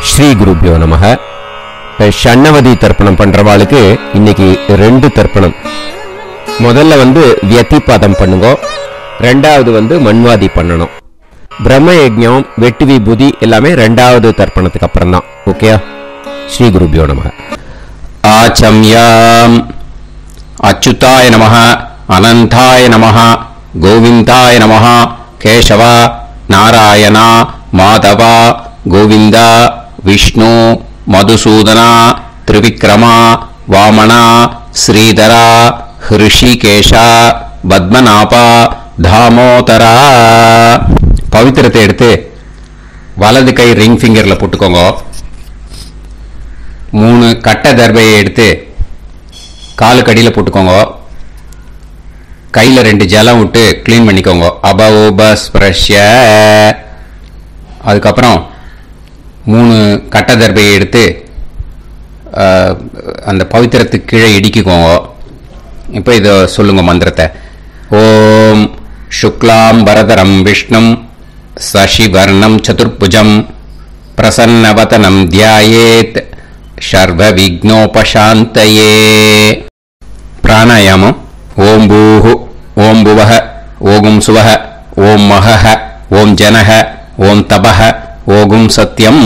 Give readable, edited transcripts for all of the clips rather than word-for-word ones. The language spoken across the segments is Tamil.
ஸ்ரீ குருபியோ நமக. ஷண்ணவதி தர்ப்பணம் பண்றவாளுக்கு இன்னைக்கு 2 தர்ப்பணம். முதல்ல வியதிபாதம் பண்ணுங்க, ரெண்டாவது மண்வாதி பண்ணணும். பிரம்ம யஜ்ஞம், வெட்டு விபூதி எல்லாமே 2வது தர்ப்பணத்துக்கு அப்புறம் தான். ஓகே, ஸ்ரீ குருபியோ நமக. ஆச்சம்யாம். அச்சுதாய நமஹ, அனந்தாய நமஹ, கோவிந்தாய நமஹ, கேசவ, நாராயண, மாதவ, கோவிந்த, விஷ்ணு, மதுசூதன, திரிவிக்ரம, வாமன, ஸ்ரீதர, ஹிருஷிகேஷ, பத்மநாப, தாமோதர. பவித்திரத்தை எடுத்து வலது கை ரிங் ஃபிங்கர்ல போட்டுக்கோங்க. 3 கட்ட தர்பையை எடுத்து காலு கடியில் போட்டுக்கோங்க. கையில் 2 ஜலம் விட்டு கிளீன் பண்ணிக்கோங்க. அபோபஸ்பிரஷ்ய. அதுக்கப்புறம் 3 கட்ட தர்பையை எடுத்து அந்த பவித்திரத்துக்கு கீழே இடிக்கிக்கோங்க. இப்போ இதை சொல்லுங்க மந்திரத்தை. ஓம் சுக்லாம் வரதரம் விஷ்ணும் சசிவர்ணம் சதுர்புஜம் பிரசன்னவதனம் தியாயேத் சர்வ விக்னோபசாந்தயே. பிராணாயாமம். ஓம் பூஹு, ஓம் புவஹ, ஓகும் சுவஹ, ஓம் மஹஹ, ஓம் ஜனஹ, ஓம் தபஹ, ஓகும் சத்யம்.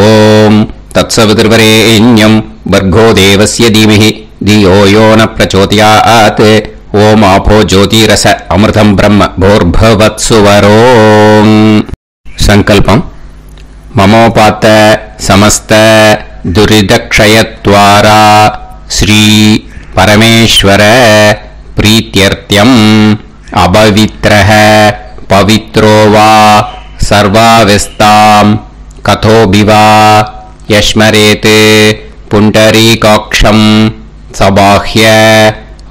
ஓம் தத்சவிதுர்வரேண்யம் வர்கோ தேவஸ்ய தீமஹி தியோ யோ ந பிரச்சோதயாத். ஓம் ஆபோ ஜோதிரச அமிர்தம் பிரம்ம போர்பவத்சுவரோம். சங்கல்பம். மமோபாத்த சமஸ்த துரிதக்ஷயத்வாரா ஸ்ரீ பரமேஸ்வர பிரீத்யர்த்தியம் அபவித்ரஹ பவித்ரோ வா சர்வாவஸ்தாம் கதோபிவா யஸ்மரேத் புண்டரீகாக்ஷம் சபாஹ்ய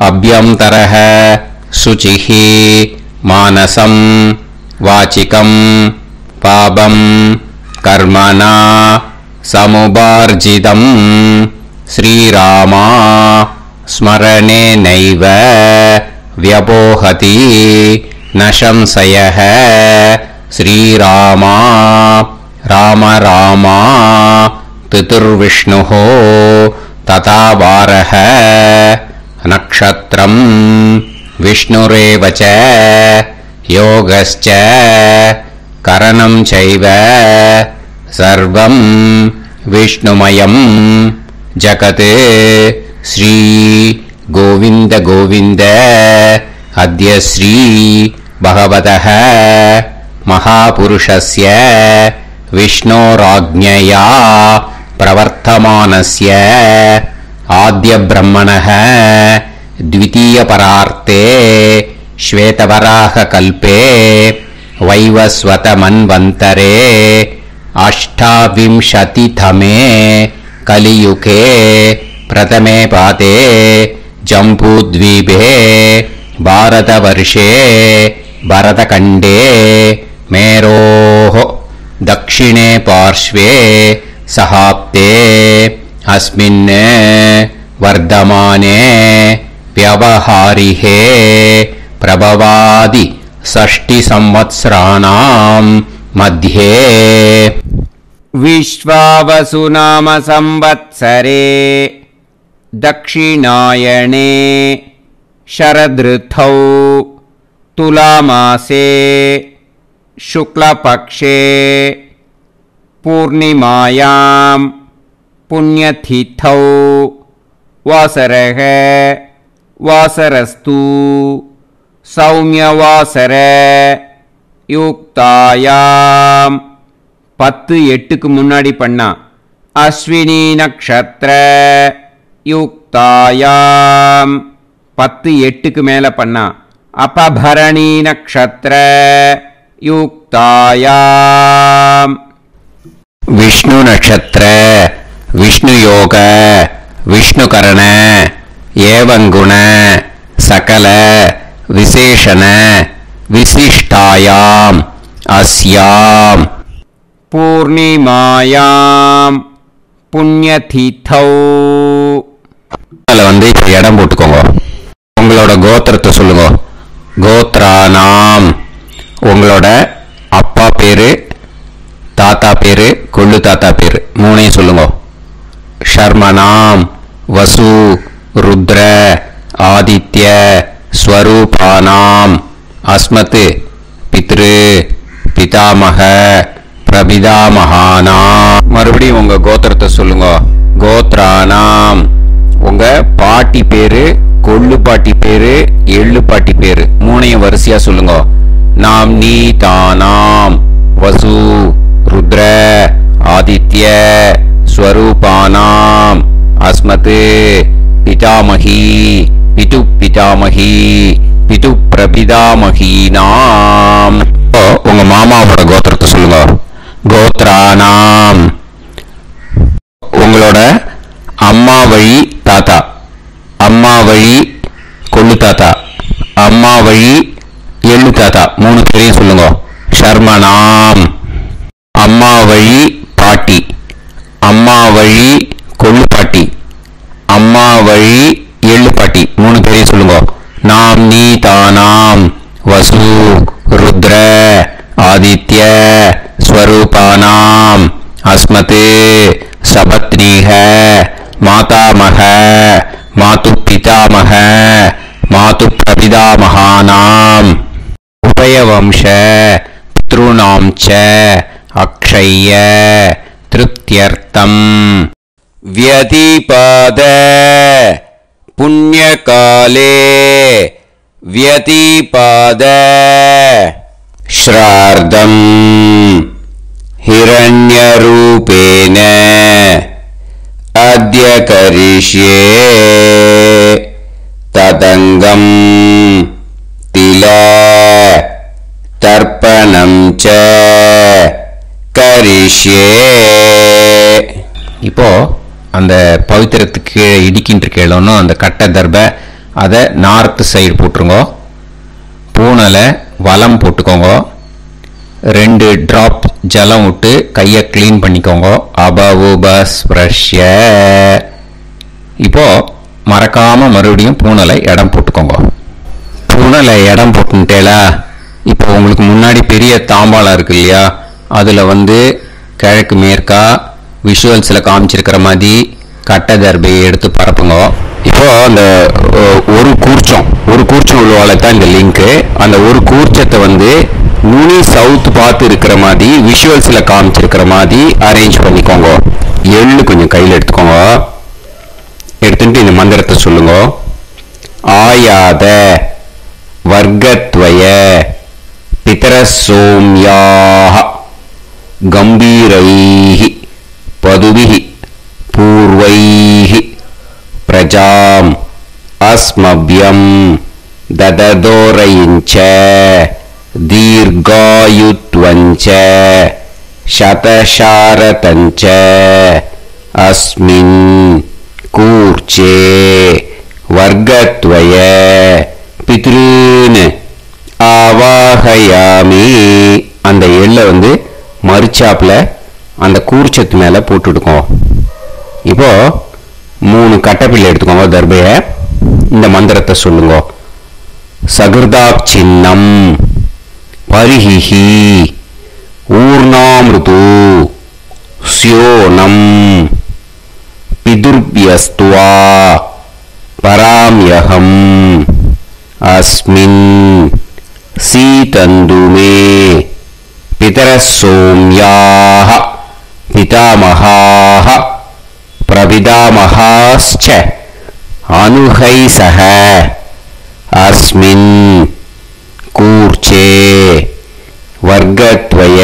அப்யந்தரஹ சுசிஹி மானசம் வாசிகம் பாபம் கர்மணா சமுபார்ஜிதம் ஸ்ரீராமா ஸ்மரணேனைவ வ்யபோஹதி நசம்சயஹ. ஸ்ரீராமா ராம ராமா திதுர்விஷ்ணுஹ ததா வாரஹ. நக்ஷத்ரம் விஷ்ணுரேவ ச யோகஸ்ச கரணம் சைவ சர்வம் விஷ்ணுமயம் ஜகத். ஸ்ரீ கோவிந்த கோவிந்த. அத்ய ஸ்ரீ பகவதः மகாபுருஷஸ்ய விஷ்ணோராஜ்ஞயா பிரவர்த்தமானஸ்ய ஆத்ய பிரம்மணः த்விதீயபரார்த்தே ஸ்வேதவராக கல்பே வைவஸ்வத மன்வந்தரே அஷ்டாவிம்சதிதமே கலியுகே பிரதமே பாதே ஜம்பூத்வீபே பாரதவர்ஷே பரதகண்டே மேரோः தக்ஷிணே பார்ஷ்வே சஹாப்தே அஸ்மின் வர்தமானே व्यवहारिहे प्रभवादि 6 संवत्सराणाम् मध्ये विश्वावसु नाम संवत्सरे दक्षिणायणे शरदृतौ तुलामासे शुक्लपक्षे पूर्णिमायां पुण्यतिथौ वासरः वासरस्तु सौम्यवासर युक्तायां 10-8க்கு முன்னாடி பண்ணா அஸ்வினி நக்ஷத்ர யுக்தாயாம் 10-8க்கு மேல பண்ணா அபபரணி நக்ஷத்ர யுக்தாயாம். விஷ்ணு நக்ஷத்ர விஷ்ணு யோக விஷ்ணுகரண ஏவங்குண சகல விசேஷண விசிஷ்டாயாம் அஸ்யாம் பூர்ணிமாயாம் புண்ணியதிதௌ. அதில் இப்போ இடம் போட்டுக்கோங்க. உங்களோட கோத்திரத்தை சொல்லுங்க. கோத்ரானாம் உங்களோட அப்பா பேரு, தாத்தா பேரு, கொள்ளு தாத்தா பேரு மூணையும் சொல்லுங்க. ஷர்மணாம் வசு ருத்ர ஆதித்ய ஸ்வரூபானாம் அஸ்மத் பித்ரு பிதாமக பிரபிதாமகானாம். மறுபடியும் உங்க கோத்திரத்தை சொல்லுங்க. கோத்ரானாம் உங்க பாட்டி பேரு, கொள்ளு பாட்டி பேரு, எள்ளு பாட்டி பேரு மூணையும் வரிசையா சொல்லுங்க. நாம் நீ தானாம் வசு ருத்ர ஆதித்ய ஸ்வரூபானாம் அஸ்மத் பிதாமகி பிது பிதாமகி பிது பிரபிதாமகீனாம். உங்க மாமாவோட கோத்திரத்தை சொல்லுங்க. கோத்ரானாம் உங்களோட அம்மா வழி தாத்தா, அம்மா வழி கொள்ளு தாத்தா, அம்மா வழி எள்ளு தாத்தா மூணு பேரையும் சொல்லுங்க. ஷர்மணாம் அம்மா வழி பாட்டி, அம்மா வழி கொள்ளு பாட்டி, அம்மா வழி எள்ளு பாட்டி மூணு பேரையும் சொல்லுங்க. நாம் நீ தானாம் வசு ருத்ர ஆதித்ய ஸ்வரூபானாம் அஸ்மத் சபத்னீஹ மாதாமக மாது பிதாமக மாது பிரபிதாமகானாம் உபயவம்ச பித்ருணாம் ச அக்ஷய்ய திருப்தியர்த்தம் வியதிபாத புண்ணியகாலே வியதிபாத ஸ்ரார்த்தம் हिरण्यरूपेण अद्य करिष्ये तदङ्गं तिल तर्पणं च करिष्ये. இப்போ அந்த பவித்திரத்துக்கு இடிக்கின்ற கேளோன்னு அந்த கட்டை தர்பை அதை நார்த் சைடு போட்டுருங்க. பூனலை வலம் போட்டுக்கோங்க. 2 டிராப் ஜலம் விட்டு கையை கிளீன் பண்ணிக்கோங்க. அபவுபஸ்ப்ரஷ்ய. இப்போ மறக்காம மறுபடியும் பூனலை இடம் போட்டுக்கோங்க. பூனலை இடம் போட்டுட்டேலா. இப்போ உங்களுக்கு முன்னாடி பெரிய தாம்பாளம் இருக்கு இல்லையா, அதுல கிழக்கு மேற்கா விஷுவல்ஸில் காமிச்சிருக்கிற மாதிரி கட்டை தர்பையை எடுத்து பரப்புங்க. இப்போ அந்த ஒரு கூர்ச்சம் உள்ளவாளை தான் இந்த லிங்க்கு. அந்த ஒரு கூர்ச்சத்தை நுனி சவுத் பார்த்து இருக்கிற மாதிரி விஷுவல்ஸில் காமிச்சிருக்கிற மாதிரி அரேஞ்ச் பண்ணிக்கோங்க. எள்ளு கொஞ்சம் கையில் எடுத்துக்கோங்க. எடுத்துட்டு இந்த மந்திரத்தை சொல்லுங்க. ஆயாத வர்க்கத்வய பிதரசோம்யாக கம்பீரைஹி பதுபிஹி பூர்வைஹி பிரஜாம் அஸ்மப்யம் தததோரயிஞ்ச दीर्घायुत्वञ्च शतशारतञ्च अस्मिन् कूर्चे वर्गत्वय पितॄन् आवाहयामि. அந்த எள்ளை மரிச்சாப்புல அந்த கூர்ச்சத்து மேல போட்டுடுக்கோம். இப்போ 3 கட்டப்பிள்ளை எடுத்துக்கோங்க. தர்பைய இந்த மந்திரத்தை சொல்லுங்க. சகிருதாப் சின்னம் பரிஹிஹி ஊர்ணாமிருது ஸ்யோனம் பிதுர்பியஸ்துவா பராம்யகம் அஸ்மின் சீதந்துமே பிதரசோம்யாஹ பிதாமகாஹ பிரபிதாமகாஸ்ச அனுஹைசஹ அஸ்மின் கூர்ச்சே வர்க்கத்வய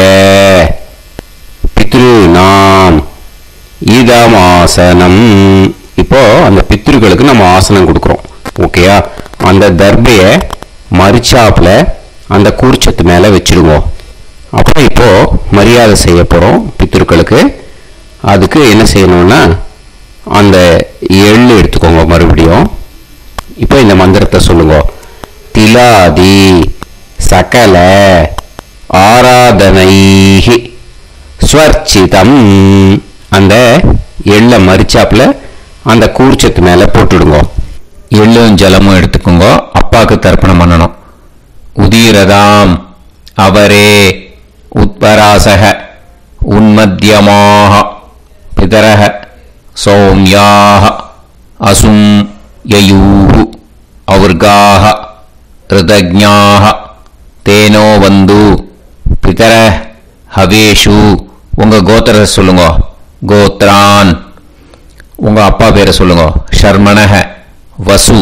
பித்ருநாம் இதமாசனம். இப்போ அந்த பித்ருக்களுக்கு நம்ம ஆசனம் கொடுக்குறோம். ஓகேயா? அந்த தர்பைய மரிச்சாப்புல அந்த கூர்ச்சத்து மேல வச்சிருவோம். அப்புறம் இப்போ மரியாதை செய்ய போறோம் பித்ருக்களுக்கு. அதுக்கு என்ன செய்யணும்னா அந்த எள்ளு எடுத்துக்கோங்க. மறுபடியும் இப்போ இந்த மந்திரத்தை சொல்லுங்க. திலாதி சகல ஆராதனைஹி ஸ்வர்ச்சிதம். அந்த எள்ளை மரிச்சாப்புல அந்த கூர்ச்சத்து மேல போட்டுடுங்க. எள்ளும் ஜலமும் எடுத்துக்கோங்க. அப்பாவுக்கு தர்ப்பணம் பண்ணணும். உதீரதாம் அவரே உத்பராசக உன்மத்தியமாக பிதரஹ சௌம்யாஹ அசும் யயூஹு அவுர்காஹ ரிதஜ்ஞாஹ தேனோ வந்து பிதர ஹவேஷு உங்க கோத்திரத்தை சொல்லுங்க. கோத்ரான் உங்க அப்பா பேரை சொல்லுங்க. ஷர்மணஹ வசு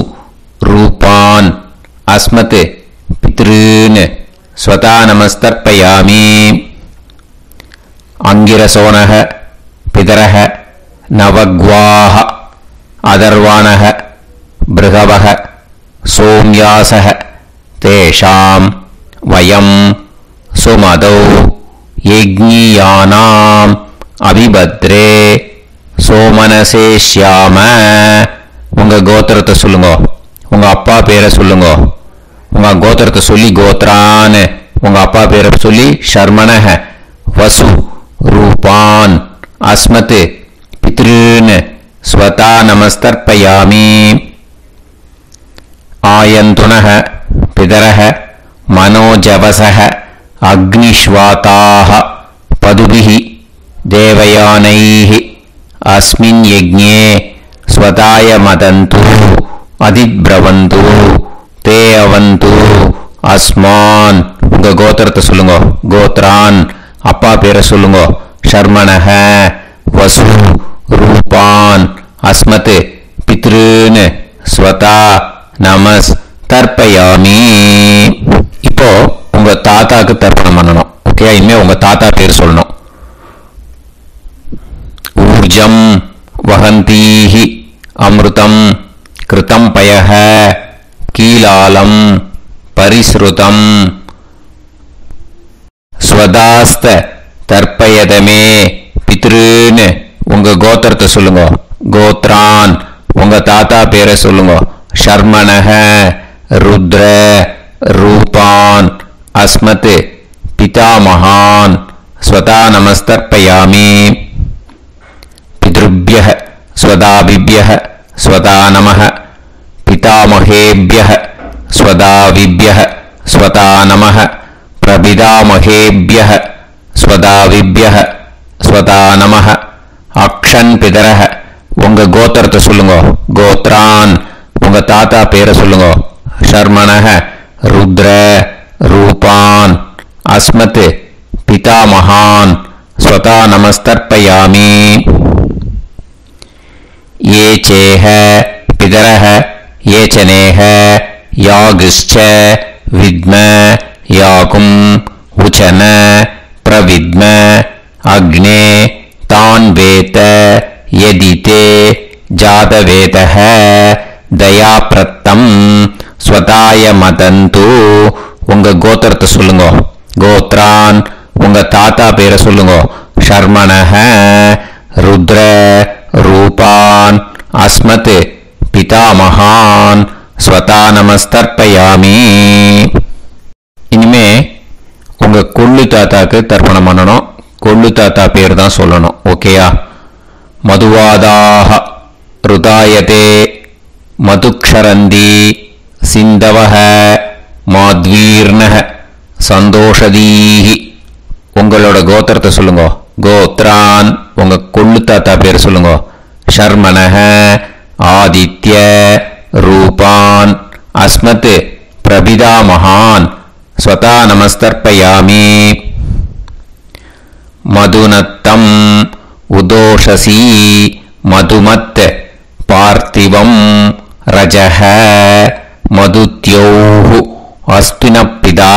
ரூபான் அஸ்மத் பித்ருன் ஸ்வதா நமஸ்தர்ப்பயாமி. அங்கிரசோனஹ பிதரஹ நவக்வாஹ அதர்வாணஹ பிருகவஹ சோம்யாசஹ தேஷாம் வயம் சுமதௌ யஜ்ஞியானாம் அபிபத்ரே சோமனசேஷ்யாம. உங்க கோத்திரத்தை சொல்லுங்க. உங்க அப்பா பேரை சொல்லுங்க. உங்க கோத்திரத்தை சொல்லி கோத்ரான் உங்க அப்பா பேரை சொல்லி ஷர்மணஹ வசு ரூபான் அஸ்மத் பித்ருன் ஸ்வதா நமஸ்தர்ப்பயாமி. ஆயந்துனஹ பிதரஹ மனோஜவசஹ அக்னிஷ்வாதாஹ பதுபிஹி தேவயானைஹ அஸ்மின் யஜ்ஞே ஸ்வதாய மதந்து அதிப்ரவந்து தே அவது அஸ்மான். உங்க கோத்திரத்தை சொல்லுங்க. கோத்ரான் அப்பா பேரை சொல்லுங்க. ஷர்மணஹ வசு ரூபான் அஸ்மத் பித்ருன் ஸ்வதா நமஸ் தர்ப்பயாமி. இப்போ உங்க தாத்தாக்கு தர்ப்பணம் பண்ணணும். ஓகே, இனிமே உங்க தாத்தா பேர் சொல்லணும். ஊர்ஜம் வஹந்தீஹி அமிர்தம் கிருதம் பயஹ கீலாலம் பரிஸ்ருதம் ஸ்வதாஸ்த தர்ப்பயதமே பித்ருன்னு உங்க கோத்திரத்தை சொல்லுங்க. கோத்ரான் உங்க தாத்தா பேரை சொல்லுங்க. ஷர்மணஹ ருத்ர ரூபான் அஸ்மத் பிதாமகான் ஸ்வதா நமஸ்தர்ப்பயாமி. பித்ருப்யஹ ஸ்வதாபிப்யஹ ஸ்வதா நமஹ பிதாமகேப்யஹ ஸ்வதாவிப்யஹ ஸ்வதா நமஹ பிரபிதாமகேப்யஹ ஸ்வதாவிப்யஹ ஸ்வதா நமஹ. அக்ஷன் பிதரஹ உங்க கோத்திரத்தை சொல்லுங்க. கோத்ரான் உங்க தாத்தா பேரை சொல்லுங்க. ஷர்மணஹ ருத்ர ரூபான் அஸ்மத் பிதாமகான் ஸ்வதா நமஸ்தர்ப்பயாமி. ये चेह पितरः ये चनेह यागश्च विद्म याकुं उचन प्रविद्म अग्ने तान् वेत यदिते जातवेतः दयाप्रत्तम् स्वताय मदन्तु. உங்க கோத்திரத்தை சொல்லுங்க. கோத்ரான் உங்க தாத்தா பேரை சொல்லுங்க. ஷர்மணஹ ருத்ர ரூபான் அஸ்மத் பிதாமகான் ஸ்வதா நமஸ்தர்ப்பயாமி. இனிமே உங்க கொள்ளு தாத்தாக்கு தர்ப்பணம் பண்ணணும். கொள்ளு தாத்தா பேர் தான் சொல்லணும். ஓகேயா? மதுவாதாக ருதாயதே மதுக்ஷரந்தி சிந்தவஹ மாத்வீர்ணஹ சந்தோஷதீஹி. உங்களோட கோத்திரத்தை சொல்லுங்க. கோத்ரான் உங்க கொள்ளு தாத்தா பேர் சொல்லுங்க. ஷர்மணஹ ஆதித்ய ரூபான் அஸ்மத் பிரபிதாமகான் ஸ்வதா நமஸ்தர்ப்பயாமி. மதுநத்தம் உதோஷசி மதுமத் பார்த்திவம் ரஜஹ மதுத்யோஹு அஸ்தினப்பிதா.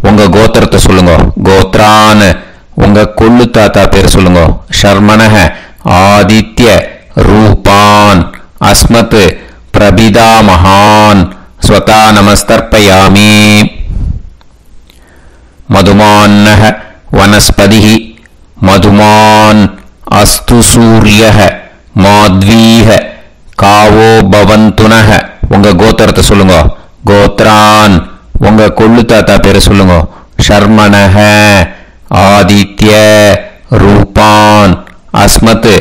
உங்க கோத்திரத்தை சொல்லுங்க. கோத்ரான் உங்க கொள்ளு தாத்தா பேர் சொல்லுங்க. ஷர்மணஹ ஆதித்ய ரூபான் அஸ்மத் பிரபிதாமகான் ஸ்வதா நமஸ்தர்ப்பயாமி. மதுமான்னஹ வனஸ்பதிஹ மதுமான் அஸ்து சூரியஹ மாத்வீஹ காவோ பவந்துனஹ. உங்க கோத்திரத்தை சொல்லுங்க. கோத்ரான் உங்க கொள்ளு தாத்தா பேரை சொல்லுங்க. ஷர்மணஹ ஆதித்ய ரூபான் அஸ்மத்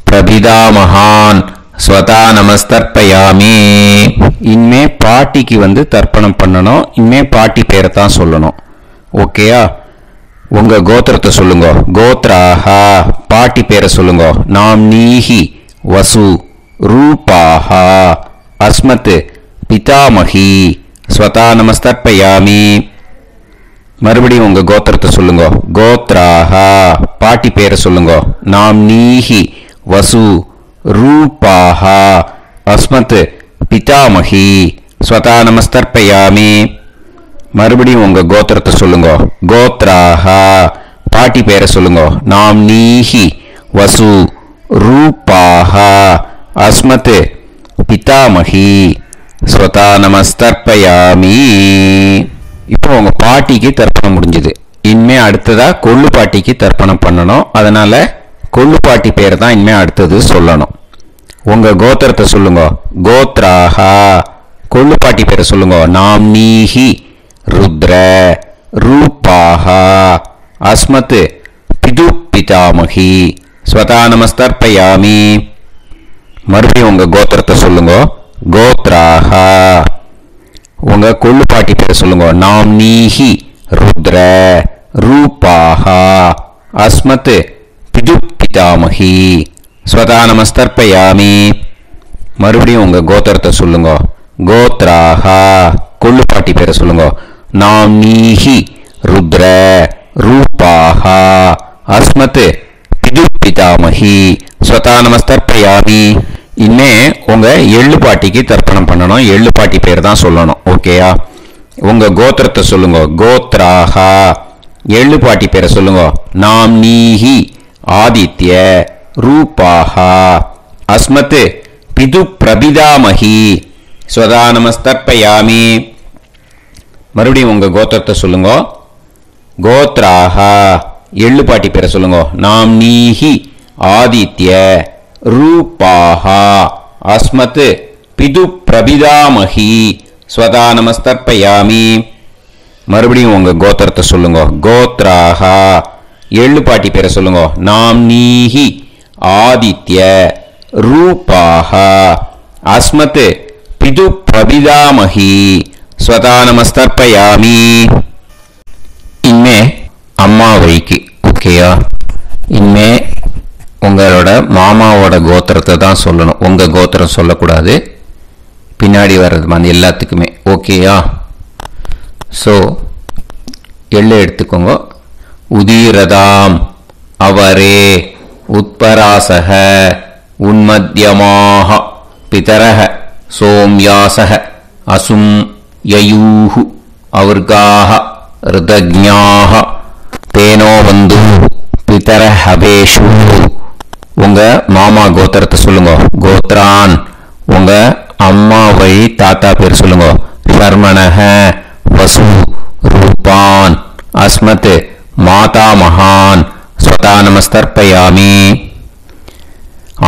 பிரபிதாமகான் ஸ்வதா நமஸ்தர்ப்பயாமி. இனிமே பாட்டிக்கு தர்ப்பணம் பண்ணணும். இனிமே பாட்டி பேரை தான் சொல்லணும். ஓகேயா? உங்க கோத்திரத்தை சொல்லுங்க. கோத்ராஹா பாட்டி பேரை சொல்லுங்க. நாம் நீஹி வசு ரூபாஹா அஸ்மத் பிதாமகி ஸ்வதா நமஸ்தர்ப்பயாமி. மறுபடியும் உங்க கோத்திரத்தை சொல்லுங்க. கோத்ராஹா பாட்டி பேரை சொல்லுங்க. நாம் நீஹி வசு ரூபாஹா அஸ்மத் பிதாமகி ஸ்வதா நமஸ்தர்ப்பயாமி. மறுபடியும் உங்க கோத்திரத்தை சொல்லுங்க. கோத்ராஹா பாட்டி பேரை சொல்லுங்க. நாம் நீஹி வசு ரூபாஹா அஸ்மத் பிதாமகி ஸ்வதா நமஸ்தர்ப்பயாமி. இப்போ உங்க பாட்டிக்கு தர்ப்பணம் முடிஞ்சது. இனிமே அடுத்ததா கொள்ளு பாட்டிக்கு தர்ப்பணம் பண்ணணும். அதனால கொள்ளு பாட்டி பேரை தான் இனிமே அடுத்தது சொல்லணும். உங்க கோத்திரத்தை சொல்லுங்க. கோத்ராஹா கொள்ளு பாட்டி பேரை சொல்லுங்க. நாம் நீஹி ருத்ர ரூபாஹா அஸ்மத் பிது பிதாமகி ஸ்வதா நமஸ்தர்ப்பயாமி. மறுபடியும் உங்க கோத்திரத்தை சொல்லுங்க. கோத்ராஹா உங்க கொள்ளு பாட்டி பேரை சொல்லுங்க. நாம் நீஹி ருத்ர ரூபாஹா அஸ்மத் பிது பிதாமகி ஸ்வதா நமஸ்தர்ப்பயாமி. மறுபடியும் உங்க கோத்திரத்தை சொல்லுங்க. கோத்ராஹா கொள்ளு பாட்டி பேரை சொல்லுங்க. நாம் நீஹி ருத்ர ரூபாஹா அஸ்மத் பிது பிதாமகி ஸ்வதா நமஸ்தர்ப்பயாமி. இனிமே உங்க எள்ளு பாட்டிக்கு தர்ப்பணம் பண்ணணும். எள்ளு பாட்டி பேர் தான் சொல்லணும். ஓகேயா? உங்க கோத்திரத்தை சொல்லுங்க. கோத்ராஹா எள்ளு பாட்டி பேரை சொல்லுங்க. நாம் நீஹி ஆதித்ய ரூபாஹா அஸ்மத் பிது பிரபிதாமகி ஸ்வதா நமஸ்தர்ப்பயாமி. மறுபடியும் உங்க கோத்திரத்தை சொல்லுங்க. கோத்ராஹா எள்ளு பாட்டி பேரை சொல்லுங்க. நாம் நீஹி ஆதித்ய ரூபாஹா அஸ்மத் பிது பிரபிதாமகி ஸ்வதா நமஸ்தர்ப்பயாமி. மறுபடியும் உங்க கோத்திரத்தை சொல்லுங்க. கோத்ராஹா எள்ளு பாட்டி பேரை சொல்லுங்க. நாம் நீஹி ஆதித்ய ரூபாஹா அஸ்மத் பிது பிரபிதாமகி ஸ்வதா நமஸ்தர்ப்பயாமி. இனிமே அம்மா வழிக்கு. ஓகேயா? இனிமே உங்களோட மாமாவோட கோத்திரத்தை தான் சொல்லணும். உங்க கோத்திரம் சொல்லக்கூடாது. பின்னாடி வர்றது மாதிரி எல்லாத்துக்குமே. ஓகேயா? ஸோ எள்ளு எடுத்துக்கோங்க. உதீரதாம் அவரே உத்பராசக உன்மத்யமாக பிதரக சோம்யாசக அசும் யயூஹு அவர்காக ருதஜ்ஞாக தேனோ வந்து பிதர ஹபேஷு. உங்க மாமா கோத்திரத்தை சொல்லுங்க. கோத்ரான் உங்க அம்மா வழி தாத்தா பேர் சொல்லுங்க. ஷர்மணஹ வசு ரூபான் அஸ்மத் மாதா மகான் ஸ்வதா நமஸ்தர்ப்பயாமி.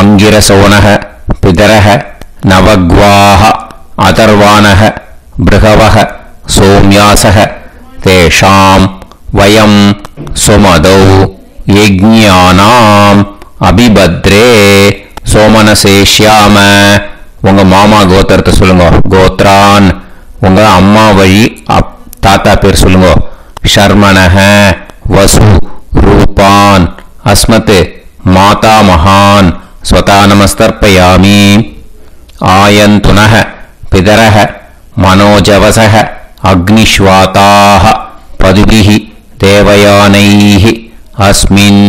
அங்கிரசோனஹ பிதரஹ நவக்வாஹ அதர்வாணஹ பிருகவஹ சோம்யாசஹ தேஷாம் வயம் சுமதௌ யஜ்ஞானாம் அபிபத்ரே சோமனசேஷ்யாம. உங்க மாமா கோத்திரத்தை சொல்லுங்க. கோத்ரான் உங்க அம்மா வழி தாத்தா பேர் சொல்லுங்க. ஷர்மணஹ வசு ரூபான் அஸ்மத் மாதா மகான் ஸ்வதா நமஸ்தர்ப்பயாமி. ஆயந்துனஹ பிதரஹ மனோஜவசஹ அக்னிஷ்வாதாஹ பதுபிஹி தேவயானைஹி அஸ்மின்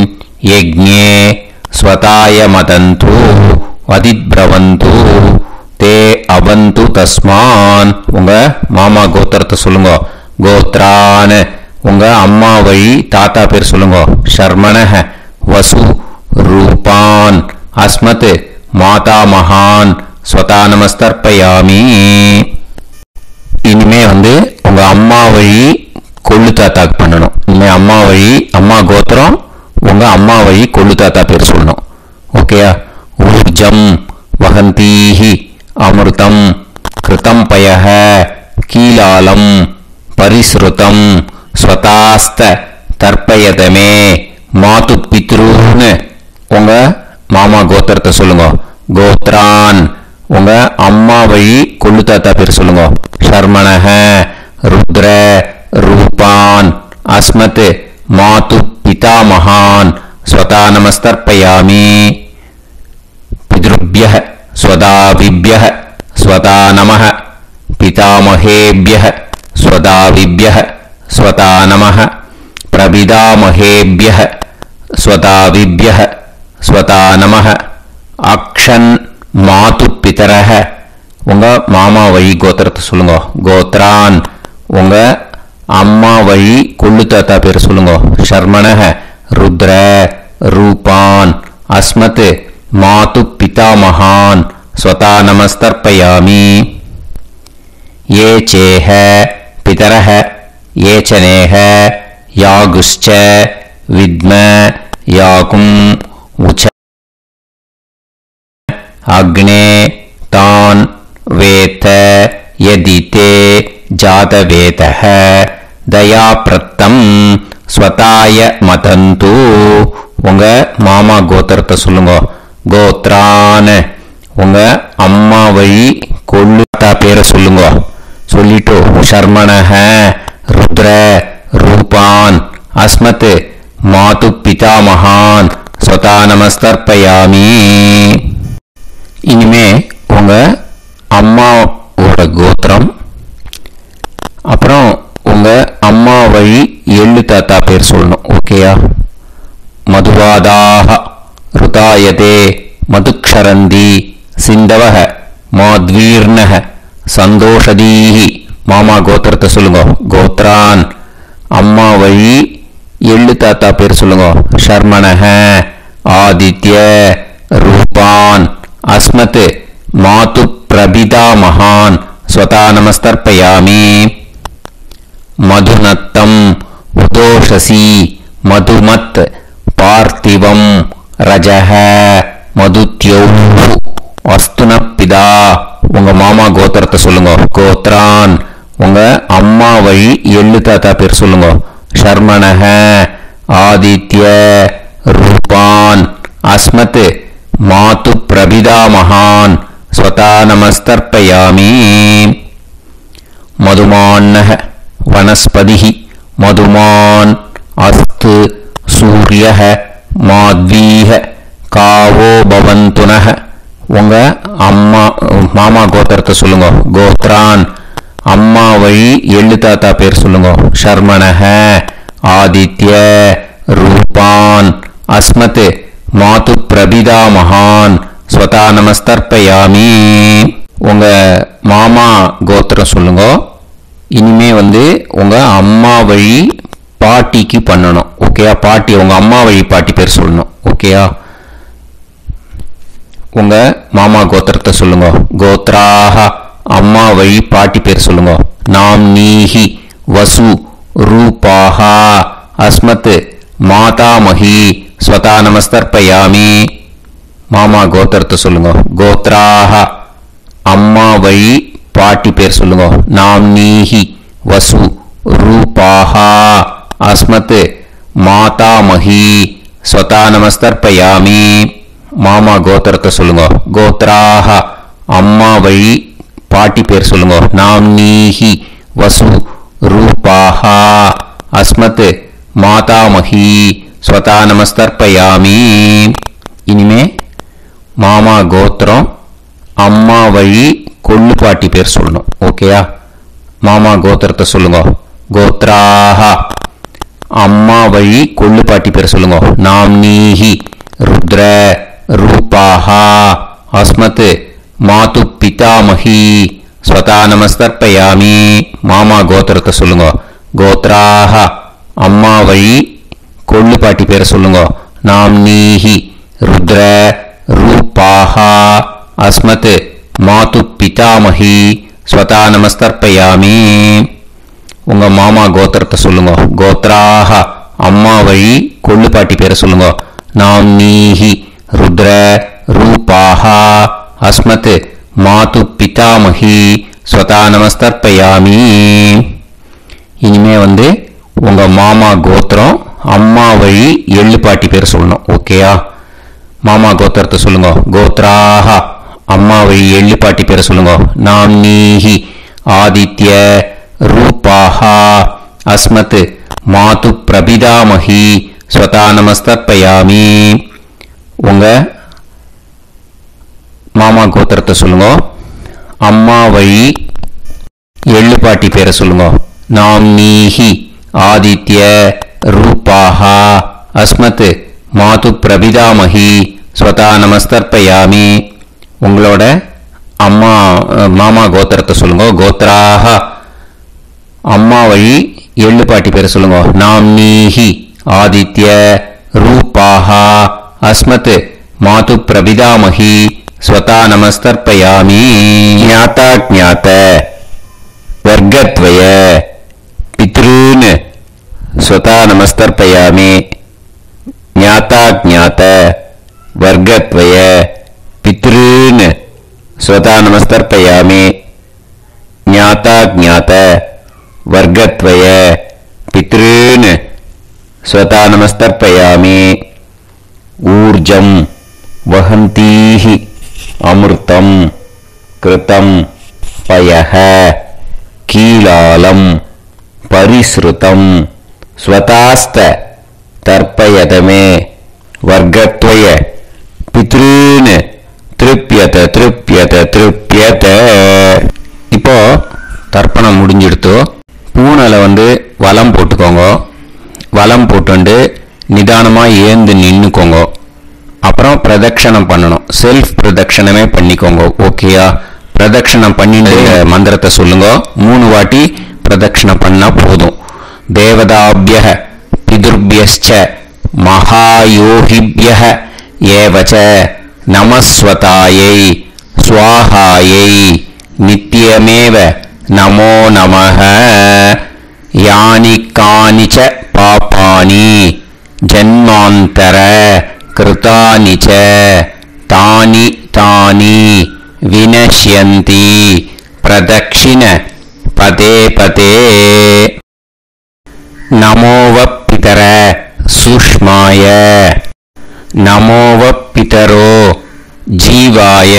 யஜ்ஞே ஸ்வதாய மதந்து அதிப்ரவந்து தே அவந்து தஸ்மான். உங்க மாமா கோத்திரத்தை சொல்லுங்க. கோத்ரான் உங்க அம்மா வழி தாத்தா பேர் சொல்லுங்க. ஷர்மணஹ வசு ரூபான் அஸ்மத் மாதா மகான் ஸ்வதா நமஸ்தர்ப்பயாமி. இனிமே உங்க அம்மா வழி கொள்ளு தாத்தாக்கு பண்ணணும். இனிமே அம்மா வழி அம்மா கோத்திரம் உங்க அம்மா வழி கொள்ளு தாத்தா பேர் சொல்லணும். ஓகேயா? ஊர்ஜம் வகந்தீஹி அமிர்தம் கிருதம் பயஹ கீலாலம் பரிஸ்ருதம் ஸ்வதாஸ்த தர்ப்பயதமே மாது பித்ருன்னு. உங்க மாமா கோத்திரத்தை சொல்லுங்க. கோத்ரான் உங்க அம்மா வழி கொள்ளு தாத்தா பேர் சொல்லுங்க. ஷர்மணஹ ருத்ர ரூபான் அஸ்மத் மாது பிதாமகான் ஸ்வதா நமஸ்தர்ப்பயாமி. பித்ருப்யः ஸ்வதாவிப்யः ஸ்வதா நமः. பிதாமகேப்யः ஸ்வதாவிப்யः ஸ்வதா நமः. பிரபிதாமகேப்யः ஸ்வதாவிப்யः ஸ்வதா நமः. அக்ஷன் மாது பிதரஹ. உங்க மாமா வழி கோத்திரத்தை சொல்லுங்க. கோத்ரான் உங்க அம்மா வழி கொள்ளு தாத்தா பேர் சொல்லுங்க. ஷர்மணஹ ருத்ர ரூபான். அஸ்மத் மாது பிதாமகான் ஸ்வதா நமஸ்தர்ப்பயாமி. ये चेह पितरः ये चनेह यागुश्च विद्म याकुम् उच अग्ने तान् वेत यदिते जातवेतः दयाप्रत्तम् स्वताय मतन्तु. உங்க மாமா கோத்திரத்தை சொல்லுங்க. கோத்ரான் உங்க அம்மா வழி கொள்ளு தாத்தா பேரை சொல்லுங்க. சொல்லிட்டு ஷர்மணஹ ருத்ர ரூபான் அஸ்மத் மாது பிதாமகான் ஸ்வதா நமஸ்தர்ப்பயாமி. இனிமே உங்க அம்மாவோட கோத்திரம், அப்புறம் உங்க அம்மா வழி எள்ளு தாத்தா பேர் சொல்லணும். ஓகேயா? மதுவாதாக ருதாயதே மதுக்ஷரந்தி சிந்தவஹ மாத்வீர்ணஹ சந்தோஷதீஹி. மாமா கோத்திரத்தை சொல்லுங்க. கோத்ரான் அம்மா வழி எள்ளு தாத்தா பேர் சொல்லுங்க. ஷர்மணஹ ஆதித்ய ரூபான் அஸ்மத் மாது பிரபிதாமகான் ஸ்வதா நமஸ்தர்ப்பயாமி. மதுநத்தம் உதோஷசி மதுமத் பார்த்திவம் ரஜஹ மதுத்யௌ அஸ்துனப்பிதா. உங்க மாமா கோத்திரத்தை சொல்லுங்க. கோத்ரான் உங்க அம்மா வழி எள்ளு தாத்தா பேர் சொல்லுங்க. ஷர்மணஹ ஆதித்ய ரூபான் அஸ்மத் மாது பிரபிதாமகான் ஸ்வதா நமஸ்தர்ப்பயாமி. மதுமான்னஹ வனஸ்பதிஹி மதுமான் அஸ்து சூரியஹ மாத்வீஹ காவோ பவந்துனஹ. உங்க அம்மா மாமா கோத்திரத்தை சொல்லுங்க. கோத்ரான் அம்மா வழி எள்ளு தாத்தா பேர் சொல்லுங்க. ஷர்மணஹ ஆதித்ய ரூபான் அஸ்மத் மாது பிரபிதாமகான் ஸ்வதா நமஸ்தர்ப்பயாமி. உங்க மாமா கோத்திரம் சொல்லுங்க. இனிமே உங்க அம்மா வழி பாட்டிக்கு பண்ணணும். ஓகேயா? பாட்டி உங்க அம்மா வழி பாட்டி பேர் சொல்லணும். ஓகேயா? உங்க மாமா கோத்திரத்தை சொல்லுங்க. கோத்ராஹ அம்மா வழி பாட்டி பேர் சொல்லுங்க. நாம் நீஹி வசு ரூபாஹா அஸ்மத் மாதாமஹி ஸ்வதா நமஸ்தர்ப்பயாமி. மாமா கோத்திரத்தை சொல்லுங்க. கோத்ராஹ அம்மா வழி பாட்டி பேர் சொல்லுங்க. நாம் நீஹி வசு ரூபாஹா அஸ்மத் மாதாமஹி ஸ்வதா நமஸ்தர்ப்பயாமி. மாமா கோத்திரத்தை சொல்லுங்க. கோத்ராஹ அம்மா வழி பாட்டி பேர் சொல்லுங்க. நாம் நீஹி வசு ரூபாஹா அஸ்மத் மாதாமஹி ஸ்வதா நமஸ்தர்ப்பயாமி. இனிமே மாமா கோத்திரம் அம்மா வழி கொள்ளு பாட்டி பேர் சொல்லணும். ஓகேயா? மாமா கோத்திரத்தை சொல்லுங்க. கோத்ராஹ அம்மா வழி கொள்ளு பாட்டி பேர் சொல்லுங்க. நாம் நீஹி ருத்ர ரூபாஹா அஸ்மத் மாது பிதாமஹி ஸ்வதா நமஸ்தர்ப்பயாமி. மாமா கோத்திரத்தை சொல்லுங்க. கோத்ராஹ அம்மா வழி கொள்ளு பாட்டி பேர் சொல்லுங்க. நாம் நீஹி ருத்ர ரூபாஹா அஸ்மத் மாது பிதாமஹி ஸ்வதா நமஸ்தர்ப்பயாமி. உங்க மாமா கோத்திரத்தை சொல்லுங்க. கோத்ராஹ அம்மா வழி கொள்ளு பாட்டி பேரை சொல்லுங்க. நாம் நீஹி ருத்ர ரூபாஹா அஸ்மத் மாது பிதாமஹி ஸ்வதா நமஸ்தர்ப்பயாமி. இனிமே உங்க மாமா கோத்திரம் அம்மா வழி எள்ளு பாட்டி பேர் சொல்லணும். ஓகேயா? மாமா கோத்திரத்தை சொல்லுங்க. கோத்ராஹ அம்மா வழி எள்ளு பாட்டி பேரை சொல்லுங்க. நாம் நீஹி ஆதித்ய ரூபாஹா அஸ்மத் மாது பிரபிதாமகி ஸ்வதா நமஸ்தர்ப்பயாமி. உங்க மாமா கோத்திரத்தை சொல்லுங்க. அம்மா வழி எள்ளு பாட்டி பேரை சொல்லுங்க. நாம்னீஹி ஆதித்ய ரூபாஹா அஸ்மத் மாது பிரபிதாமகி ஸ்வதா நமஸ்தர்ப்பயாமி. உங்களோட அம்மா மாமா கோத்திரத்தை சொல்லுங்க. கோத்ராஹ அம்மா வழி எள்ளு பாட்டி பேரை சொல்லுங்க. நாம்னீஹி ஆதித்ய ரூபாஹா அஸ்மத் மாது பிரபிதாமகி ஸ்வதா நமஸ்தர்ப்பயாமி. ஞாதா ஞாத வர்க்கத்வய பித்ருன் ஸ்வதா நமஸ்தர்ப்பயாமி. ஞாதா ஞாத வர்க்கத்வய பித்ருன் ஸ்வதா நமஸ்தர்ப்பயாமி. ஞாதா ஞாத வர்க்கத்வய பித்ருன் ஸ்வதா நமஸ்தர்ப்பயாமி. ஊர்ஜம் வஹந்தீஹி அமிர்தம் கிருதம் பயஹ கீலாலம் பரிஸ்ருதம் ஸ்வதாஸ்த தர்ப்பயதமே வர்க்கத்வய பித்ருன் திருப்யத திருப்யத திருப்யத. இப்போ தர்ப்பணம் முடிஞ்சிடுத்து. பூனலை வலம் போட்டுக்கோங்க. வலம் போட்டு நிதானமாக ஏந்து நின்றுக்கோங்க. அப்புறம் பிரதட்சணம் பண்ணணும். செல்ஃப் பிரதட்சணமே பண்ணிக்கோங்க. ஓகேயா? பிரதட்சணம் பண்ணிட்டு மந்திரத்தை சொல்லுங்க. 3 வாட்டி பிரதட்சணம் பண்ணா போதும். தேவதாபிய பிதுர்பியஸ்ச மகாயோகிபிய ஏவச நமஸ்வதாயை ஸ்வாஹாயை நித்யமேவ நமோ நமஹ. யானி கானிச்ச பாபானி ஜன்மாந்தர கிருதானி ச தானி தானி வினஷ்யந்தி பிரதக்ஷிண பதே பதே. நமோவ பிதர சுஷ்மாய நமோவ பிதரோ ஜீவாய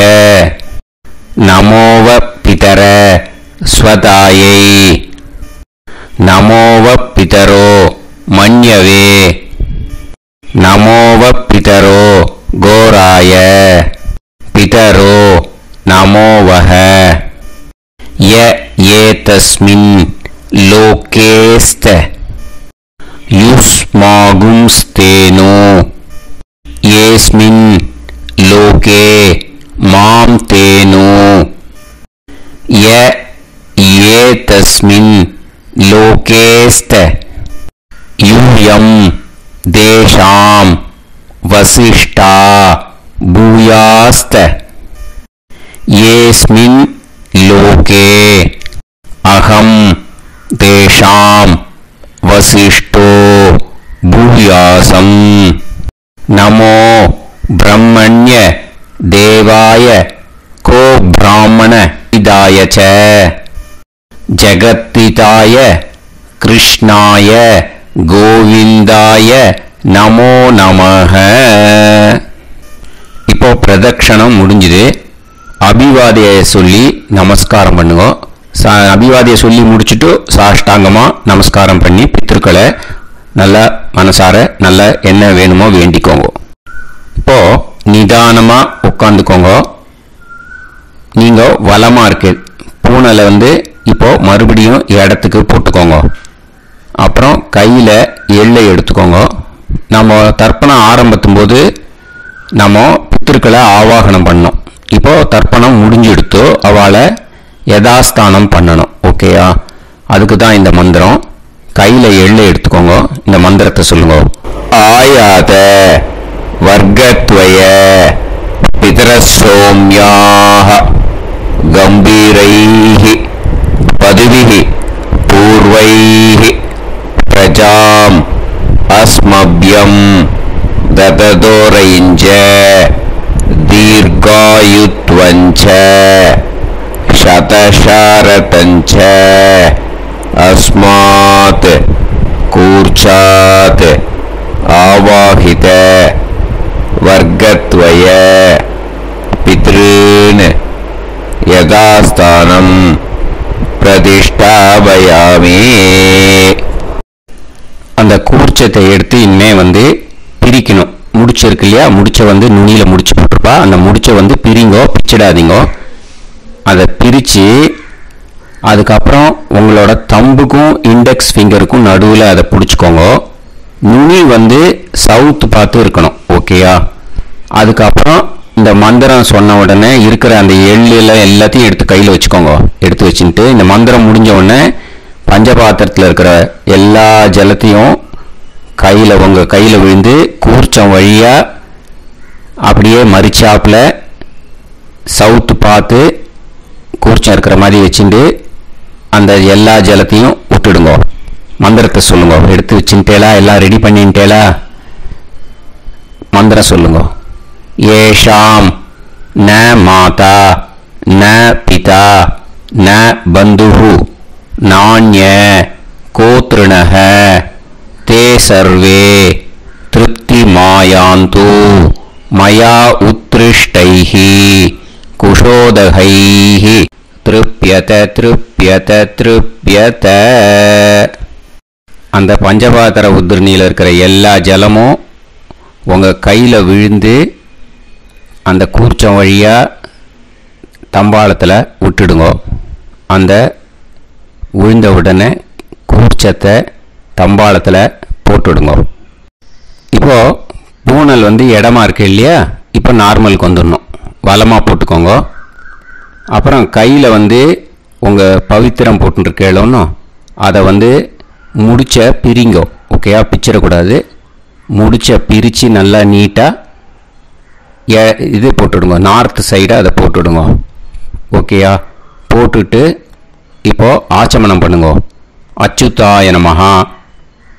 நமோவ பிதர ஸ்வதாயை நமோவ பிதரோ மன்யவே நமோவ பிதரோ கோராய பிதரோ நமோவஹ. ய ஏதஸ்மின் லோகேஸ்த யுஸ்மாகும்ஸ்தேனோ ஏஸ்மின் லோகே மாம் தேனோ. ய ஏதஸ்மின் லோகேஸ்த யூயம் தேஷாம் வசிஷ்டா பூயாஸ்த. ஏஸ்மின் லோகே அகம் தேஷாம் வசிஷ்டோ பூயாசம். நமோ பிரம்மண்ய தேவாய கோ பிராமண இதாய ச ஜகத்திதாய கிருஷ்ணாய கோவிந்தாய நமோ நமஹ. இப்போ பிரதட்சணம் முடிஞ்சுது. அபிவாதியை சொல்லி நமஸ்காரம் பண்ணுங்க. அபிவாதியை சொல்லி முடிச்சுட்டு சாஷ்டாங்கமா நமஸ்காரம் பண்ணி பித்ருக்களை நல்ல மனசார நல்ல என்ன வேணுமோ வேண்டிக்கோங்க. இப்போ நிதானமா உட்காந்துக்கோங்க. நீங்க வலமா இருக்கு பூனலை இப்போ மறுபடியும் இடத்துக்கு போட்டுக்கோங்க. அப்புறம் கையில எள்ளை எடுத்துக்கோங்க. நம்ம தர்ப்பணம் ஆரம்பிக்கும் போது நம்ம பித்ருக்களை ஆவாகனம் பண்ணோம். இப்போ தர்ப்பணம் முடிஞ்செடுத்து அவளை யதாஸ்தானம் பண்ணணும். ஓகேயா? அதுக்கு தான் இந்த மந்திரம். கையில எள்ளை எடுத்துக்கோங்க. இந்த மந்திரத்தை சொல்லுங்க. ஆயாத வர்க்கத்வய பிதரசோம்யாஹ கம்பீரைஹி பதுவிஹி பூர்வைஹி பிரஜாம் அஸ்மப்யம் தததோரைஞ்ச தீர்காயுத்வஞ்ச சதசாரதஞ்ச அஸ்மாத் கூர்ச்சாத் ஆவாஹித வர்க்கத்வய பித்ருன் யதாஸ்தானம் பிரதிஷ்டாபயாமி. அந்த கூர்ச்சத்தை எடுத்து இனிமே பிரிக்கணும். முடிச்சு இருக்கு இல்லையா, முடிச்ச நுனியில் முடிச்சு போட்டிருப்பா. அந்த முடிச்சை பிரிங்கோ, பிச்சிடாதீங்கோ. அதை பிரித்து அதுக்கப்புறம் உங்களோட தம்புக்கும் இண்டெக்ஸ் ஃபிங்கருக்கும் நடுவில் அதை பிடிச்சிக்கோங்க. நுனி சவுத்து பார்த்து இருக்கணும். ஓகேயா? அதுக்கப்புறம் இந்த மந்திரம் சொன்ன உடனே இருக்கிற அந்த எள்ளில் எல்லாத்தையும் எடுத்து கையில் வச்சுக்கோங்க. எடுத்து வச்சுட்டு இந்த மந்திரம் முடிஞ்ச உடனே பஞ்சபாத்திரத்தில் இருக்கிற எல்லா ஜலத்தையும் உங்கள் கையில் விழுந்து கூர்ச்சம் வழியாக அப்படியே மறிச்சாப்பில் சவுத்து பார்த்து கூர்ச்சம் இருக்கிற மாதிரி வச்சுட்டு அந்த எல்லா ஜலத்தையும் விட்டுடுங்க. மந்திரத்தை சொல்லுங்க. எடுத்து வச்சுட்டேலா? எல்லாம் ரெடி பண்ணிட்டேலா? மந்திரம் சொல்லுங்க. ஏஷாம் ந மாதா ந பிதா ந பந்துஹு நாண்ய கோத்ருணஹ தே சர்வே திருப்தி மாயாந்து மயா உத்ருஷ்டைஹி குஷோதகைஹி திருப்யத திருப்யத திருப்யத. அந்த பஞ்சபாத்திர உத்ரணியில் இருக்கிற எல்லா ஜலமும் உங்கள் கையில் விழுந்து அந்த கூர்ச்சம் வழியாக தம்பாளத்தில் விட்டுடுங்க. அந்த விழுந்த உடனே கூர்ச்சத்தை தம்பாளத்தில் போட்டுடுங்க. இப்போது பூனல் இடமா இருக்கு இல்லையா, இப்போ நார்மலுக்கு வந்துடணும். வலமாக போட்டுக்கோங்க. அப்புறம் கையில் உங்கள் பவித்திரம் போட்டுருக்கேளோன்னு அதை முடிச்ச பிரிங்கோ. ஓகேயா? பிச்சிடக்கூடாது. முடிச்ச பிரித்து நல்லா நீட்டாக இது போட்டுடுங்க. நார்த் சைடு அதை போட்டுடுங்க. ஓகேயா? போட்டுட்டு இப்போது ஆச்சமனம் பண்ணுங்க. அச்சுதாய நமஹ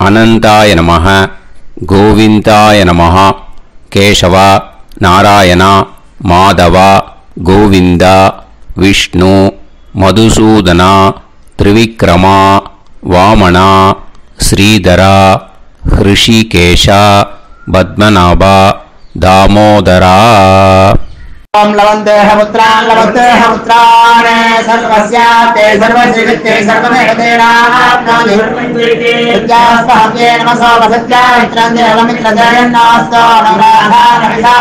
அனந்தாய நமஹ கோவிந்தாய நமஹ கேசவா நாராயணா மாதவா கோவிந்தா விஷ்ணு மதுசூதனா திரிவிக்ரமா வாமனா ஸ்ரீதரா ஹிருஷிகேஷா பத்மநாபா தாமோதரா. लवन्तेह पुत्रान् लवन्तेह पुत्रान् सर्वस्याते सर्वश्रीवित्ते सर्वमेवतेनाप्नोति विद्यास्पहव्ये नमसो वसत्या मित्रं देवमित्रजयन्नास्तो नवराधारविषा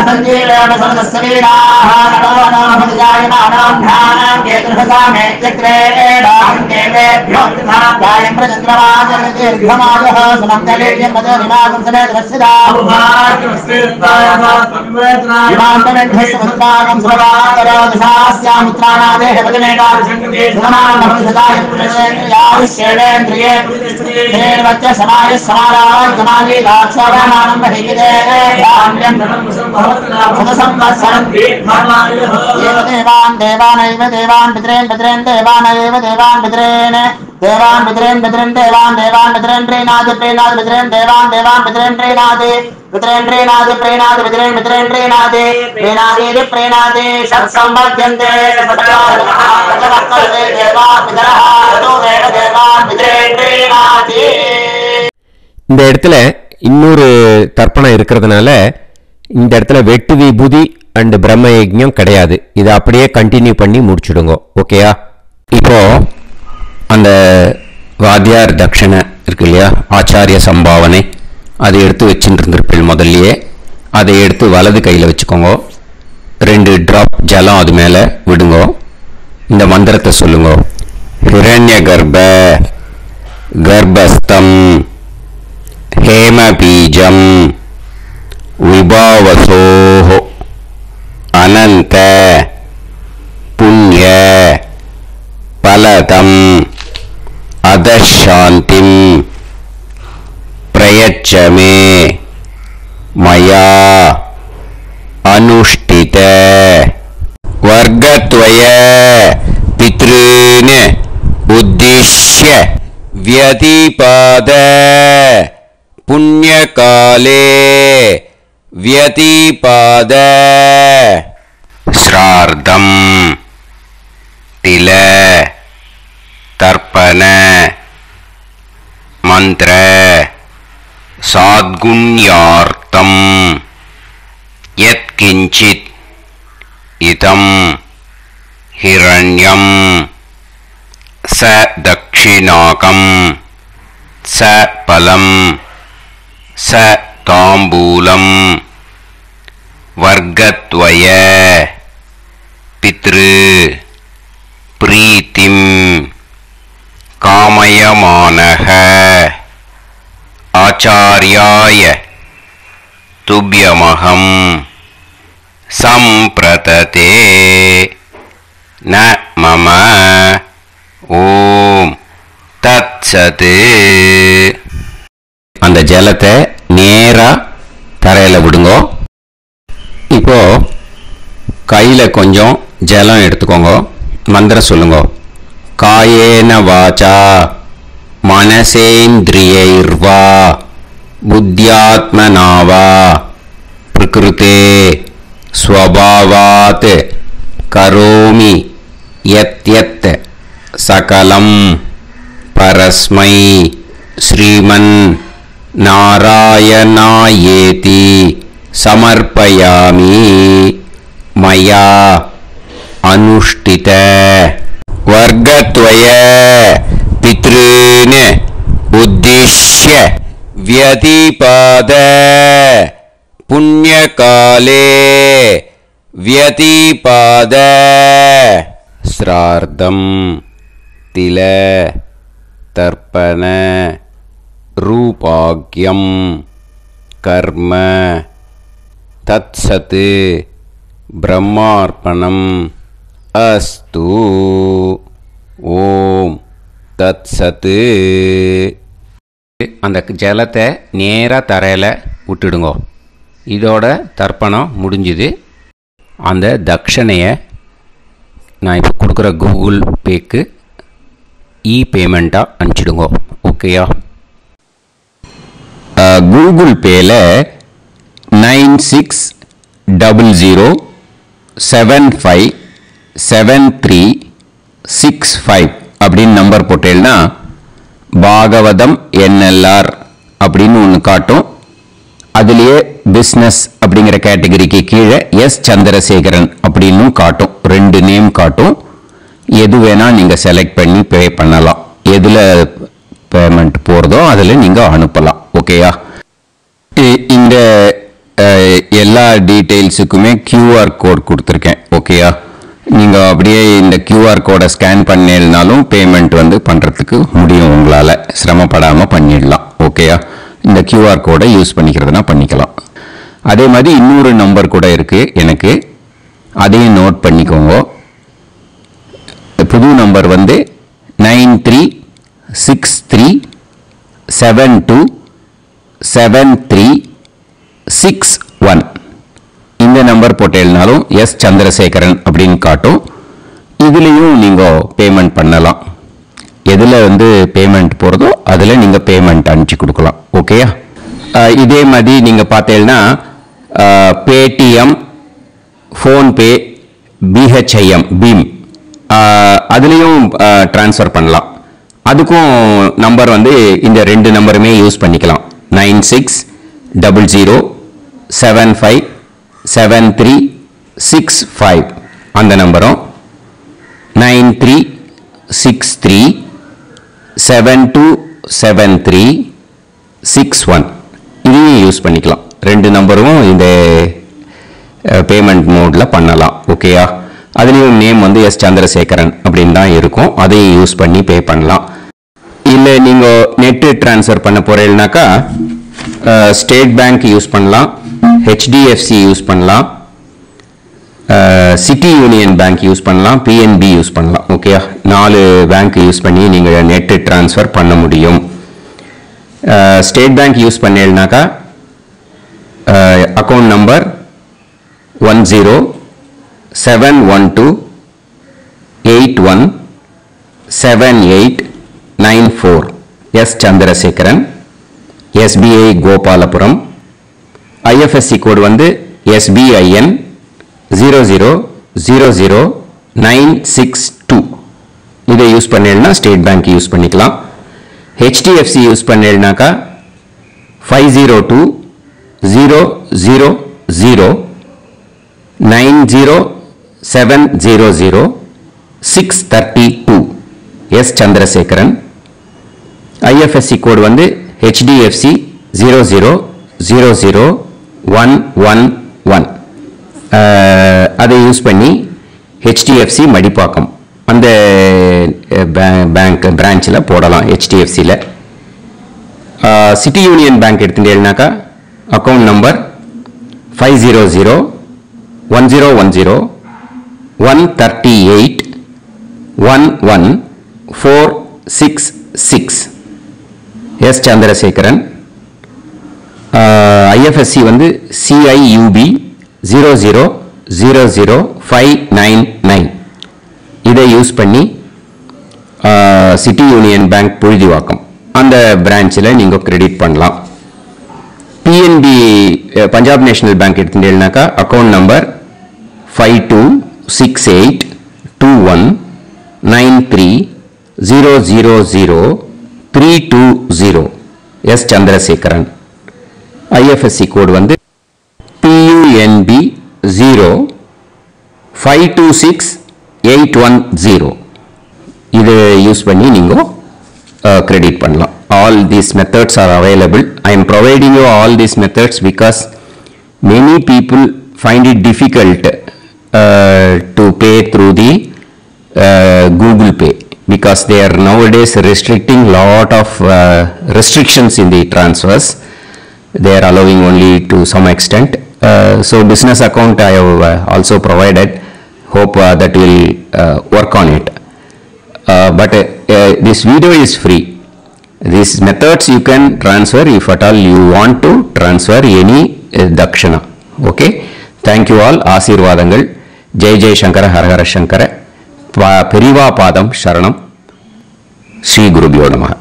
सञ्जीवेन समदस्सवीराः नमो नमः जायमानां ध्यानां केतुर्भसामे चक्रेणां देवेभ्यो गायं प्रचन्द्रमाजदीर्घमाजः सुमङ्गलेयं पदनिमागं समेत वत्सिदा विमानमेघस्वस्तागं सर्वादरादशास्यामुत्रानादेह वदनेना समानभवसदाय पुरुषेन्द्रिये हेर्वच्च समाय समाराय समाली दाक्षाणानं बहिदे धान्यं भवत्संवत्सरं देवान् देवानैव देवान् पितॄन् पितॄन् देवानैव देवान् पितॄन् देवान् पितॄन् पितॄन् देवान् देवान् पितॄन् प्रीणाति प्रीणाति पितॄन् देवान् देवान् पितॄन् प्रीणाति पितॄन् प्रीणाति प्रीणाति पितॄन् पितॄन् प्रीणाति प्रीणाति प्रीणाति षट्संवर्ध्यन्ते देवान् पितरः ततोदेव देवान् पितॄन् प्रीणाति. இந்த இடத்துல இன்னொரு தர்ப்பணம் இருக்கிறதுனால இந்த இடத்துல வெட்டு விபூதி அண்ட் பிரம்ம யஜ்ஞம் கிடையாது. இதை அப்படியே கண்டினியூ பண்ணி முடிச்சுடுங்க. ஓகேயா? இப்போ அந்த வாத்தியார் தட்சணை இருக்கு இல்லையா, ஆச்சாரிய சம்பாவனை, அதை எடுத்து வச்சுட்டு இருந்திருப்பீள் முதல்லையே. அதை எடுத்து வலது கையில் வச்சுக்கோங்க. 2 ட்ராப் ஜலம் அது மேலே விடுங்க. இந்த மந்திரத்தை சொல்லுங்க. ஹிரண்ய கர்ப்ப கர்ப்பஸ்தம் ஹேமபீஜம் விபாவசோஹ அனந்த புண்ணிய பலதம் அதசாந்திம் பிரயச்ச மே மயா அனுஷ்டித வர்க்கத்வய பித்ருன் உத்திஷ்ய வியதிபாத புண்ணியகாலே வியதிபாத ஸ்ரார்த்தம் தில தர்ப்பண மந்திர சாத்குண்யார்த்தம் யத்கிஞ்சித் இதம் ஹிரண்யம் ச தக்ஷிணாகம் स पलम् स ताम्बूलम् वर्गद्वय पितृ प्रीतिम् कामयमानः आचार्याय तुभ्यमहम् सम्प्रतते न मम ஓம் தத்சத். அந்த ஜலத்தை நேரா தரையில விடுங்க. இப்போ கையில கொஞ்சம் ஜலம் எடுத்துக்கோங்க. மந்திரம் சொல்லுங்க. காயேன வாசா மனசேந்திரியைர்வா புத்தியாத்மனாவா பிரகிருதே ஸ்வபாவாத் கரோமி யத் யத் சகலம் பரஸ்மை ஸ்ரீமன் நாராயணாயேதி சமர்ப்பயாமி மயா அனுஷ்டித வர்கத்வய பித்ருன் உத்திஷ்ய வியதிபாத புண்ணியகாலே வியதிபாத ஸ்ரார்த்தம் தில தர்ப்பண ரூபாக்யம் கர்ம தத்சத் பிரம்மார்ப்பணம் அஸ்து. ஓம் தத்சத். அந்த ஜலத்தை நேராக தரையில் விட்டுடுங்க. இதோட தர்ப்பணம் முடிஞ்சுது. அந்த தட்சணையை நான் இப்போ கொடுக்குற கூகுள் பேக்கு பேமெண்ட்டாக அனுப்பிச்சிடுங்க. ஓகேயா? கூகுள் பேயில் 9600757365 அப்படின்னு நம்பர் போட்டேன்னா பாகவதம் என்எல்ஆர் அப்படின்னு ஒன்று காட்டும். அதுலேயே பிஸ்னஸ் அப்படிங்கிற கேட்டகரிக்கு கீழே எஸ் சந்திரசேகரன் அப்படின்னும் காட்டும். 2 நேம் காட்டும். எது வேணால் நீங்கள் செலக்ட் பண்ணி பே பண்ணலாம். எதில் பேமெண்ட் போகிறதோ அதில் நீங்கள் அனுப்பலாம். ஓகேயா? இந்த எல்லா டீட்டெயில்ஸுக்குமே QR கோட் கொடுத்துருக்கேன். ஓகேயா? நீங்கள் அப்படியே இந்த QR கோடை ஸ்கேன் பண்ணினாலும் பேமெண்ட் பண்ணுறதுக்கு முடியும். உங்களால் சிரமப்படாமல் பண்ணிடலாம். ஓகேயா? இந்த QR கோடை யூஸ் பண்ணிக்கிறதுனா பண்ணிக்கலாம். அதே மாதிரி இன்னொரு நம்பர் கூட இருக்குது எனக்கு. அதையும் நோட் பண்ணிக்கோங்க. புது நம்பர் 9363727361. இந்த நம்பர் போட்டேன்னாலும் எஸ் சந்திரசேகரன் அப்படின்னு காட்டும். இதுலேயும் நீங்கள் பேமெண்ட் பண்ணலாம். எதில் பேமெண்ட் போகிறதோ அதில் நீங்கள் பேமெண்ட் அனுப்பிச்சி கொடுக்கலாம். ஓகேயா? இதே மாதிரி நீங்கள் பார்த்தீங்கன்னா பேடிஎம், ஃபோன்பே, பிஹெச்ஐஎம், பீம் அதுலேயும் ட்ரான்ஸ்ஃபர் பண்ணலாம். அதுக்கும் நம்பர் இந்த 2 நம்பருமே யூஸ் பண்ணிக்கலாம். 9600757365 அந்த நம்பரும் 9363727361 இதையும் யூஸ் பண்ணிக்கலாம். 2 நம்பரும் இந்த பேமெண்ட் மோடில் பண்ணலாம். ஓகேயா? அதுலேயும் நேம் எஸ் சந்திரசேகரன் அப்படின்னு தான் இருக்கும். அதையும் யூஸ் பண்ணி பே பண்ணலாம். இல்லை நீங்கள் நெட்டு ட்ரான்ஸ்ஃபர் பண்ண போகிறீங்கனாக்கா ஸ்டேட் பேங்க் யூஸ் பண்ணலாம், HDFC யூஸ் பண்ணலாம், சிட்டி யூனியன் பேங்க் யூஸ் பண்ணலாம், PNB யூஸ் பண்ணலாம். ஓகேயா? 4 பேங்க் யூஸ் பண்ணி நீங்கள் நெட்டு ட்ரான்ஸ்ஃபர் பண்ண முடியும். ஸ்டேட் பேங்க் யூஸ் பண்ணீங்கனாக்கா account number 1071281789 S Chandrasekaran, SBI Gopalapuram. IFSC code SBIN 0000962. இதை யூஸ் பண்ணீங்கன்னா ஸ்டேட் பேங்க் யூஸ் பண்ணிக்கலாம். HDFC யூஸ் பண்ணீங்கன்னாக்கா 5020090700 632 எஸ் சந்திரசேகரன். IFSC கோடு வந்து HDFC 0000111. அதை யூஸ் பண்ணி HDFC மடிப்பாக்கம் அந்த பேங்க் பிரான்ச்சில் போடலாம். HDFCயில் சிட்டி யூனியன் பேங்க் எடுத்துட்டேன்னாக்கா account number 5001001381146 S Chandrasekaran. IFSC வந்து CIUB 0000599. இதை யூஸ் பண்ணி சிட்டி யூனியன் பேங்க் புழுதிவாக்கம் அந்த பிரான்ச்சில் நீங்கள் கிரெடிட் பண்ணலாம். PNB பஞ்சாப் நேஷனல் பேங்க் எடுத்துட்டீங்கன்னாக்கா account number 52682193000320 S Chandrasekaran. IFSC code வந்து PUNB 0526810. இது யூஸ் பண்ணி நீங்கள் கிரெடிட் பண்ணலாம். All these methods are available. I am providing you all these methods because many people find it difficult to pay through the Google Pay because they are nowadays restricting lot of restrictions in the transfers. They are allowing only to some extent. So business account I have also provided. Hope that will work on it. But this video is free. These methods you can transfer if at all you want to transfer any dakshana. Okay. Thank you all. ஆசீர்வாதங்கள். ஜெய் ஜெய் சங்கர ஹர ஹர சங்கர. பெரிவா பாதம் சரணம். ஸ்ரீ குருபியோ நமஹ.